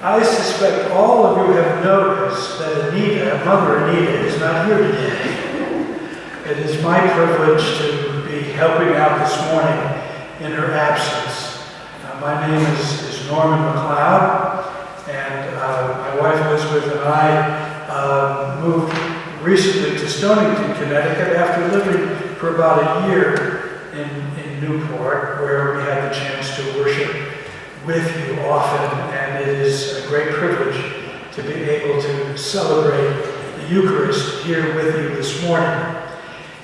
I suspect all of you have noticed that Anita, Mother Anita, is not here today. It is my privilege to be helping out this morning in her absence. My name is Norman McLeod, and my wife Elizabeth and I moved recently to Stonington, Connecticut, after living for about a year in Newport, where we had the chance to worship with you often, and it is a great privilege to be able to celebrate the Eucharist here with you this morning.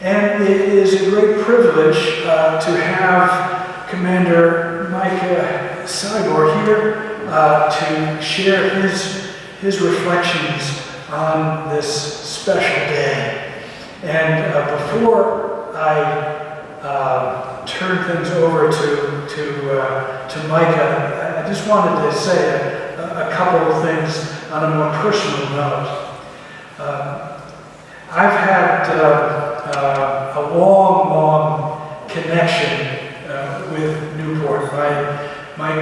And it is a great privilege to have Commander Micah Sybor here to share his reflections on this special day. And before I turn things over to Micah, I just wanted to say a couple of things on a more personal note. I've had a long connection with Newport. My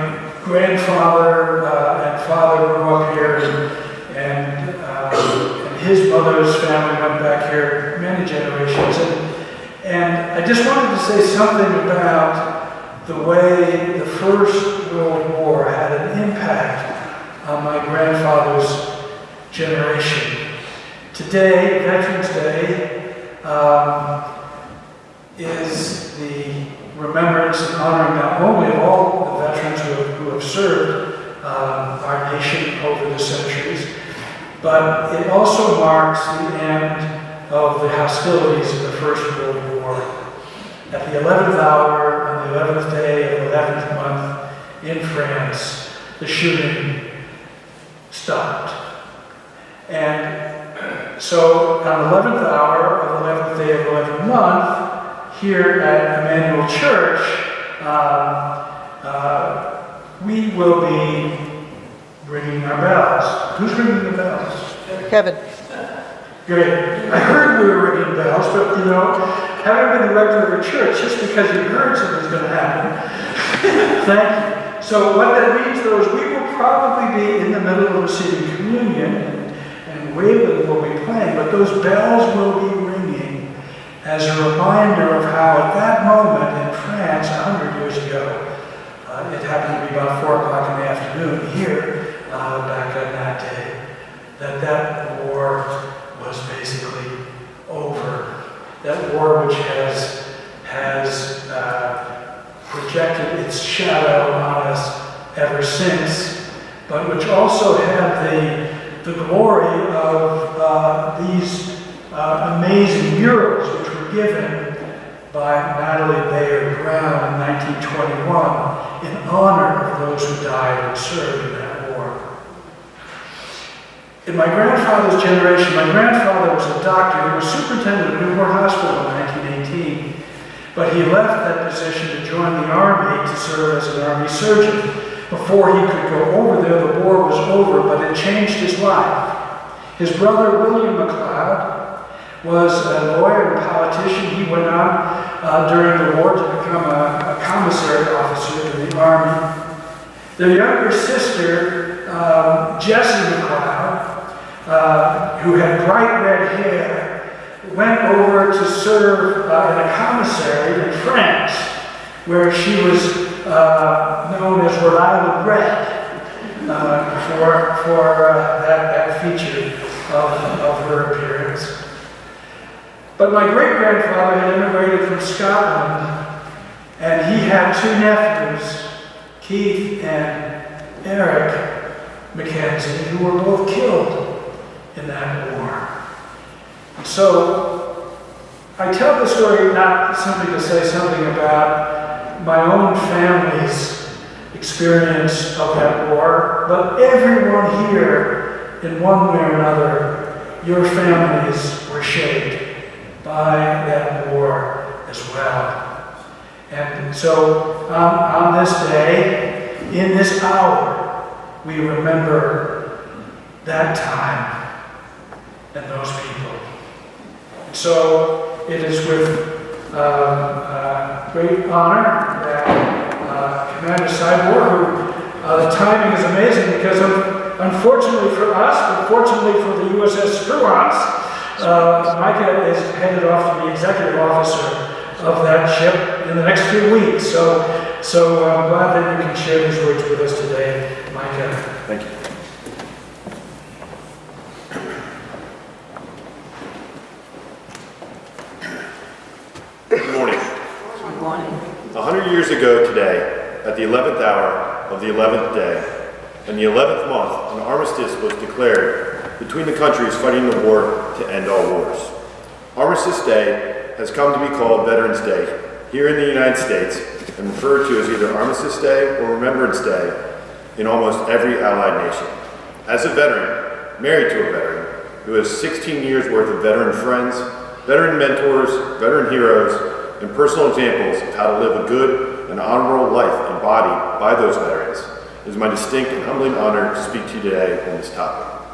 grandfather and father grew up here, and his mother's family went back here many generations. And I just wanted to say something about the way the First World War had an impact on my grandfather's generation. Today, Veterans Day, is the remembrance and honoring not only of all the veterans who have served our nation over the centuries, but it also marks the end of the hostilities of the First World War. At the 11th hour, on the 11th day of the 11th month in France, the shooting stopped. And so on the 11th hour of the 11th day of the 11th month, here at Emmanuel Church, we will be ringing our bells. Who's ringing the bells? Kevin. Great. I heard we were ringing bells, but having been the rector of a church, just because you heard something's going to happen. Thank you. So what that means, though, is we will probably be in the middle of receiving communion, and Waylon will be playing, but those bells will be ringing as a reminder of how at that moment in France, 100 years ago, it happened to be about 4 o'clock in the afternoon here, back on that day, that war was basically over. That war which has projected its shadow on us ever since, but which also had the glory of these amazing murals which were given by Natalie Bayard Brown in 1921 in honor of those who died and served in that war. In my grandfather's generation, my grandfather was a doctor. He was superintendent of Newport Hospital in 1918, but he left that position to join the Army to serve as an Army surgeon. Before he could go over there, the war was over, but it changed his life. His brother, William McLeod, was a lawyer and politician. He went on during the war to become a commissary officer in the Army. Their younger sister, Jessie McLeod, who had bright red hair, went over to serve in a commissary in France, where she was known as Rhode Island Red for that feature of her appearance. But my great-grandfather had immigrated from Scotland, and he had 2 nephews, Keith and Eric Mackenzie, who were both killed in that war. And so I tell the story not simply to say something about my own family's experience of that war, but everyone here, in one way or another, your families were shaped by that war as well. And so on this day, in this hour, we remember that time and those people. And so it is with great honor that Commander Sybor, who the timing is amazing because of unfortunately for us, but fortunately for the USS Spruance, Micah is headed off to be executive officer of that ship in the next few weeks. So I'm glad that you can share these words with us today, Micah. Thank you. Good morning. Good morning. 100 years ago today, at the 11th hour of the 11th day, in the 11th month, an armistice was declared between the countries fighting the war to end all wars. Armistice Day has come to be called Veterans Day here in the United States and referred to as either Armistice Day or Remembrance Day in almost every allied nation. As a veteran, married to a veteran, who has 16 years worth of veteran friends, veteran mentors, veteran heroes, and personal examples of how to live a good and honorable life embodied by those veterans, it is my distinct and humbling honor to speak to you today on this topic.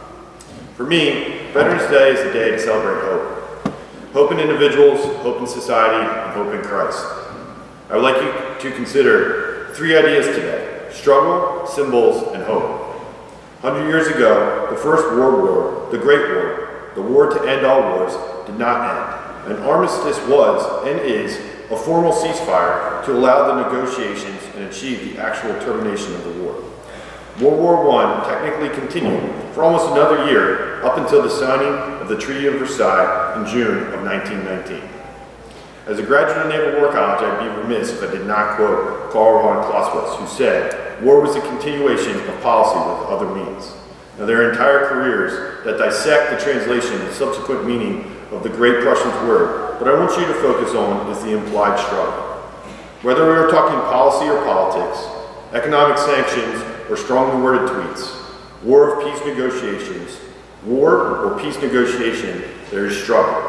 For me, Veterans Day is a day to celebrate hope. Hope in individuals, hope in society, and hope in Christ. I would like you to consider 3 ideas today: struggle, symbols, and hope. 100 years ago, the First World War, the Great War, the war to end all wars, did not end. An armistice was, and is, a formal ceasefire to allow the negotiations and achieve the actual termination of the war. World War I technically continued for almost another year, up until the signing of the Treaty of Versailles in June of 1919. As a graduate of Naval War College, I'd be remiss if I did not quote Karl von Clausewitz, who said, "War was a continuation of policy with other means." Now, there are entire careers that dissect the translation and subsequent meaning of the great Prussian's word, but I want you to focus on is the implied struggle. Whether we are talking policy or politics, economic sanctions or strongly worded tweets, war or peace negotiations, war or peace negotiation, there is struggle.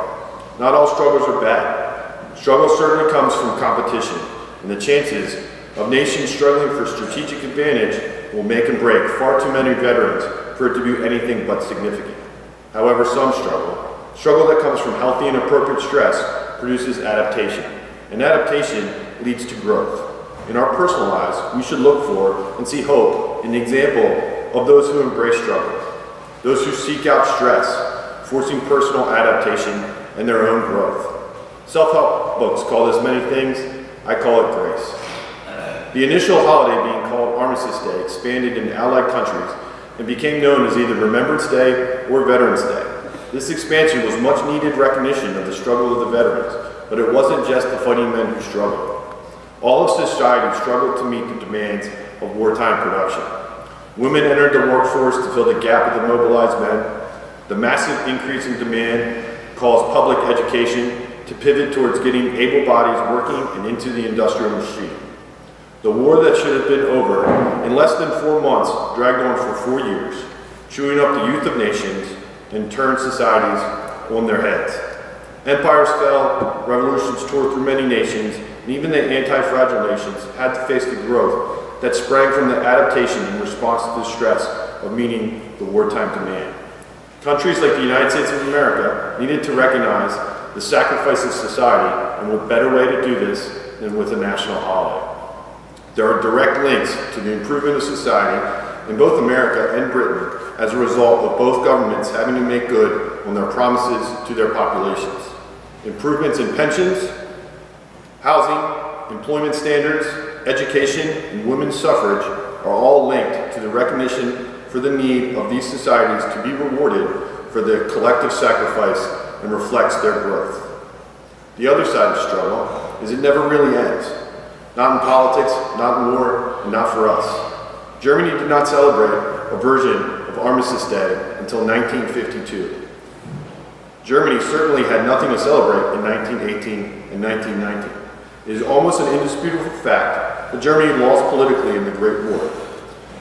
Not all struggles are bad. Struggle certainly comes from competition, and the chances of nations struggling for strategic advantage will make and break far too many veterans for it to be anything but significant. However, some struggle that comes from healthy and appropriate stress produces adaptation, and adaptation leads to growth. In our personal lives, we should look for and see hope in the example of those who embrace struggle, those who seek out stress, forcing personal adaptation and their own growth. Self-help books call this many things. I call it grace. The initial holiday being called Armistice Day expanded into allied countries and became known as either Remembrance Day or Veterans Day. This expansion was much needed recognition of the struggle of the veterans, but it wasn't just the fighting men who struggled. All of society struggled to meet the demands of wartime production. Women entered the workforce to fill the gap of the mobilized men. The massive increase in demand caused public education to pivot towards getting able bodies working and into the industrial machine. The war that should have been over in less than 4 months dragged on for 4 years, chewing up the youth of nations and turned societies on their heads. Empires fell, revolutions tore through many nations, and even the anti-fragile nations had to face the growth that sprang from the adaptation in response to the stress of meeting the wartime demand. Countries like the United States of America needed to recognize the sacrifice of society, and what better way to do this than with a national holiday. There are direct links to the improvement of society in both America and Britain as a result of both governments having to make good on their promises to their populations. Improvements in pensions, housing, employment standards, education, and women's suffrage are all linked to the recognition for the need of these societies to be rewarded for their collective sacrifice and reflects their growth. The other side of struggle is it never really ends. Not in politics, not in war, and not for us. Germany did not celebrate a version of Armistice Day until 1952. Germany certainly had nothing to celebrate in 1918 and 1919. It is almost an indisputable fact that Germany lost politically in the Great War.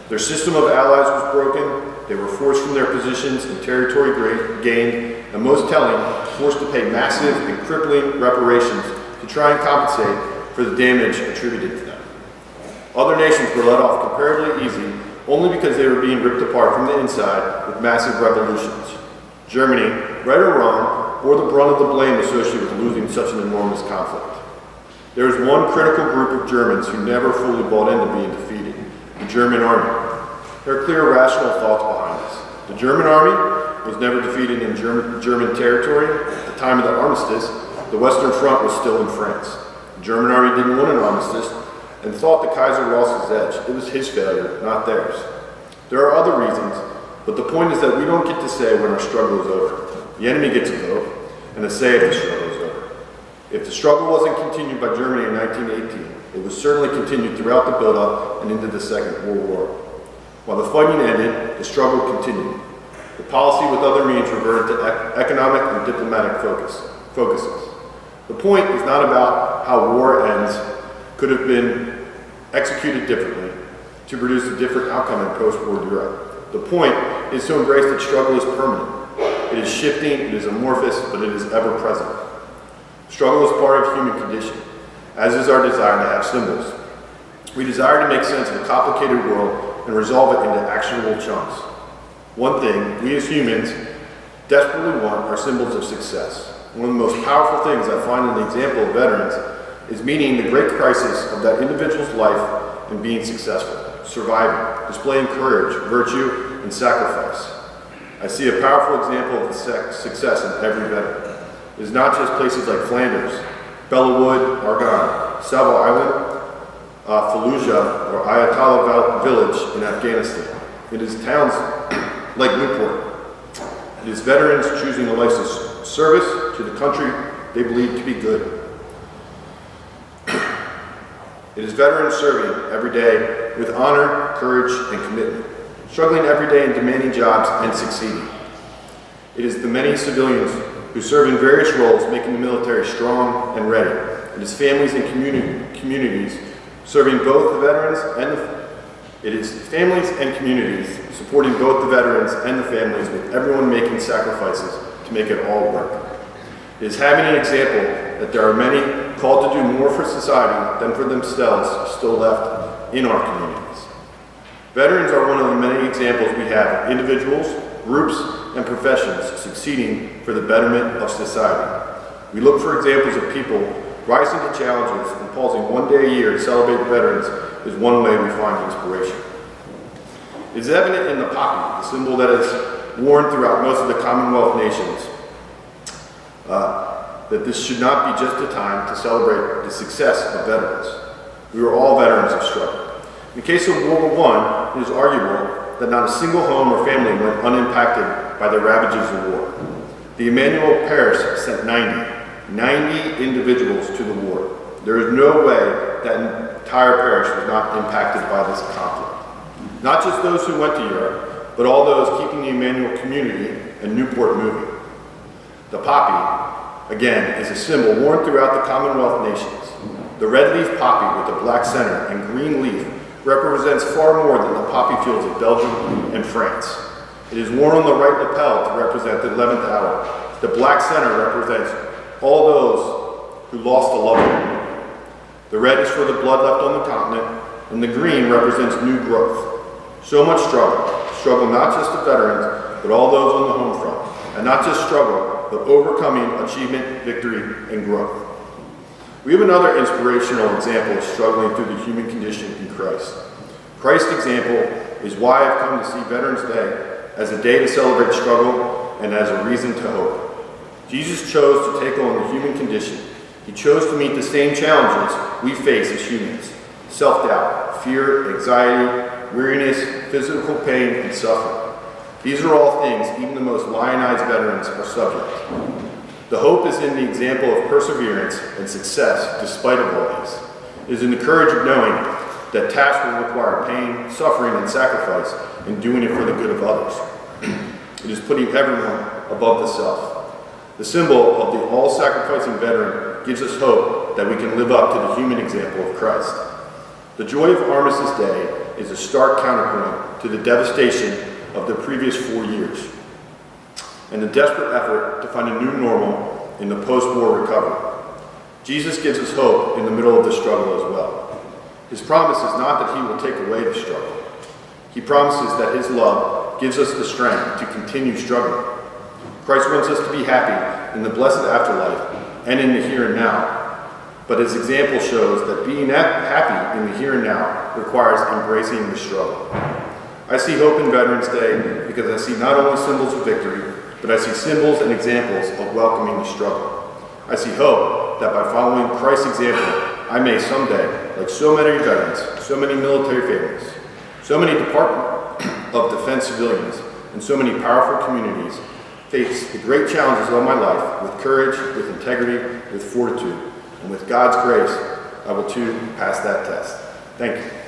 Their system of allies was broken, they were forced from their positions and territory gained, and most telling, forced to pay massive and crippling reparations to try and compensate for the damage attributed to them. Other nations were let off comparatively easy only because they were being ripped apart from the inside with massive revolutions. Germany, right or wrong, bore the brunt of the blame associated with losing such an enormous conflict. There is one critical group of Germans who never fully bought into being defeated, the German army. There are clear rational thoughts behind The German army was never defeated in German territory. At the time of the armistice, the Western Front was still in France. The German army didn't want an armistice and thought the Kaiser lost his edge. It was his failure, not theirs. There are other reasons, but the point is that we don't get to say when our struggle is over. The enemy gets a vote and a say if the struggle is over. If the struggle wasn't continued by Germany in 1918, it was certainly continued throughout the build-up and into the Second World War. While the fighting ended, the struggle continued. The policy with other means reverted to economic and diplomatic focuses. The point is not about how war ends could have been executed differently to produce a different outcome in post-war Europe. The point is to embrace that struggle is permanent. It is shifting, it is amorphous, but it is ever present. Struggle is part of human condition, as is our desire to have symbols. We desire to make sense of a complicated world and resolve it into actionable chunks. One thing we as humans desperately want are symbols of success. One of the most powerful things I find in the example of veterans is meeting the great crisis of that individual's life and being successful, surviving, displaying courage, virtue, and sacrifice. I see a powerful example of success in every veteran. It is not just places like Flanders, Bellawood, Argonne, Savo Island, Fallujah, or Ayatollah Village in Afghanistan. It is towns like Newport. It is veterans choosing a life of service to the country they believe to be good. It is veterans serving every day with honor, courage, and commitment, struggling every day in demanding jobs and succeeding. It is the many civilians who serve in various roles making the military strong and ready. It is families and communities serving both the veterans and it is families and communities supporting both the veterans and the families, with everyone making sacrifices to make it all work. It is having an example that there are many called to do more for society than for themselves still left in our communities. Veterans are one of the many examples we have of individuals, groups, and professions succeeding for the betterment of society. We look for examples of people rising to challenges and pausing one day a year to celebrate veterans is one way we find inspiration. It is evident in the poppy, the symbol that is worn throughout most of the Commonwealth nations, that this should not be just a time to celebrate the success of veterans. We are all veterans of struggle. In the case of World War I, it is arguable that not a single home or family went unimpacted by the ravages of war. The Emmanuel Parish sent 90 individuals to the war. There is no way that entire parish was not impacted by this conflict. Not just those who went to Europe, but all those keeping the Emmanuel community and Newport moving. The poppy, again, is a symbol worn throughout the Commonwealth nations. The red leaf poppy with a black center and green leaf represents far more than the poppy fields of Belgium and France. It is worn on the right lapel to represent the 11th hour. The black center represents all those who lost a loved one. The red is for the blood left on the continent, and the green represents new growth. So much struggle not just of veterans, but all those on the home front, and not just struggle, but overcoming, achievement, victory, and growth. We have another inspirational example of struggling through the human condition in Christ. Christ's example is why I've come to see Veterans Day as a day to celebrate struggle and as a reason to hope. Jesus chose to take on the human condition. He chose to meet the same challenges we face as humans: self-doubt, fear, anxiety, weariness, physical pain, and suffering. These are all things even the most lionized veterans are subject to. The hope is in the example of perseverance and success despite of all this. It is in the courage of knowing that tasks will require pain, suffering, and sacrifice, and doing it for the good of others. It is putting everyone above the self. The symbol of the all-sacrificing veteran gives us hope that we can live up to the human example of Christ. The joy of Armistice Day is a stark counterpoint to the devastation of the previous 4 years and the desperate effort to find a new normal in the post-war recovery. Jesus gives us hope in the middle of the struggle as well. His promise is not that he will take away the struggle. He promises that his love gives us the strength to continue struggling. Christ wants us to be happy in the blessed afterlife and in the here and now, but his example shows that being happy in the here and now requires embracing the struggle. I see hope in Veterans Day because I see not only symbols of victory, but I see symbols and examples of welcoming the struggle. I see hope that by following Christ's example, I may someday, like so many veterans, so many military families, so many Department of Defense civilians, and so many powerful communities, face the great challenges of my life with courage, with integrity, with fortitude, and with God's grace, I will too pass that test. Thank you.